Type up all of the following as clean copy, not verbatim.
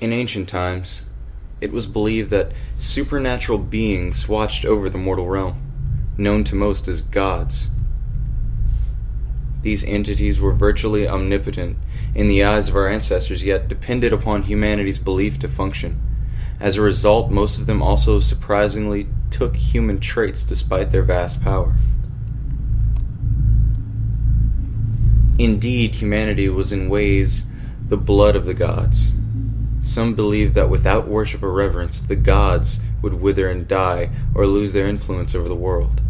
In ancient times, it was believed that supernatural beings watched over the mortal realm, known to most as gods. These entities were virtually omnipotent in the eyes of our ancestors, yet depended upon humanity's belief to function. As a result, most of them also surprisingly took human traits despite their vast power. Indeed, humanity was in ways the blood of the gods. Some believed that without worship or reverence, the gods would wither and die or lose their influence over the world.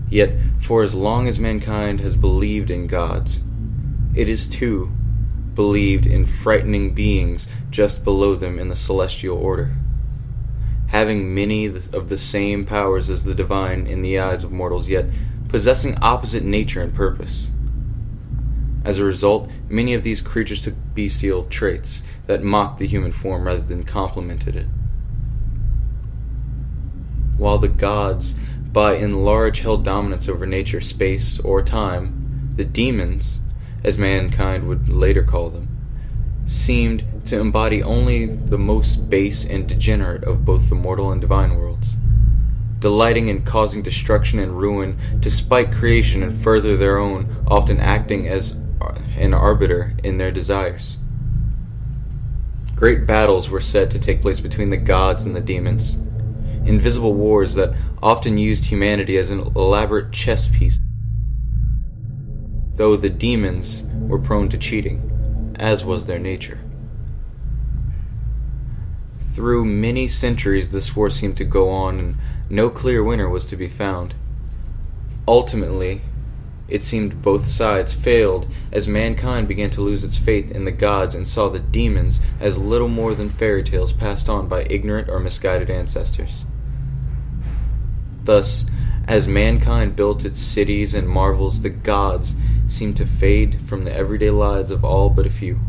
Yet, for as long as mankind has believed in gods, it is too believed in frightening beings just below them in the celestial order, having many of the same powers as the divine in the eyes of mortals, yet possessing opposite nature and purpose. As a result, many of these creatures took bestial traits that mocked the human form rather than complemented it. While the gods, by and large, held dominance over nature, space, or time, the demons, as mankind would later call them, seemed to embody only the most base and degenerate of both the mortal and divine worlds, delighting in causing destruction and ruin to spite creation and further their own, often acting as an arbiter in their desires. Great battles were said to take place between the gods and the demons, invisible wars that often used humanity as an elaborate chess piece, though the demons were prone to cheating, as was their nature. Through many centuries this war seemed to go on, and no clear winner was to be found. Ultimately, it seemed both sides failed as mankind began to lose its faith in the gods and saw the demons as little more than fairy tales passed on by ignorant or misguided ancestors. Thus, as mankind built its cities and marvels, the gods seemed to fade from the everyday lives of all but a few.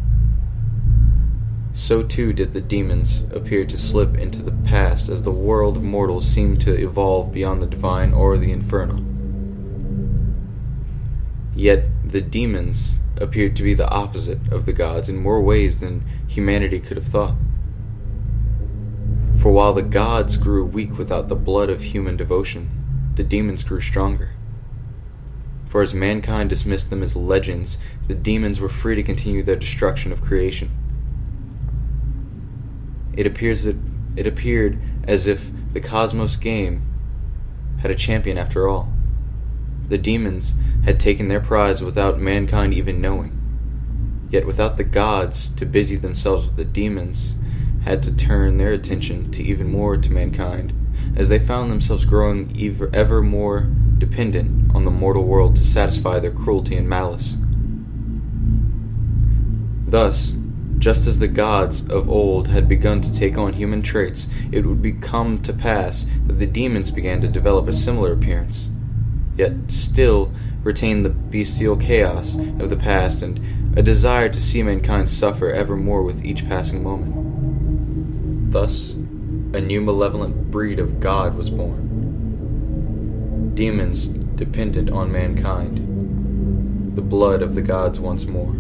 So too did the demons appear to slip into the past as the world of mortals seemed to evolve beyond the divine or the infernal. Yet the demons appeared to be the opposite of the gods in more ways than humanity could have thought. For while the gods grew weak without the blood of human devotion, the demons grew stronger. For as mankind dismissed them as legends, the demons were free to continue their destruction of creation. It appeared as if the cosmos game had a champion after all. The demons had taken their prize without mankind even knowing. Yet without the gods to busy themselves with, the demons had to turn their attention to even more to mankind, as they found themselves growing ever more dependent on the mortal world to satisfy their cruelty and malice. Thus, just as the gods of old had begun to take on human traits, it would come to pass that the demons began to develop a similar appearance, yet still retain the bestial chaos of the past and a desire to see mankind suffer ever more with each passing moment. Thus, a new malevolent breed of god was born. Demons dependent on mankind, the blood of the gods once more.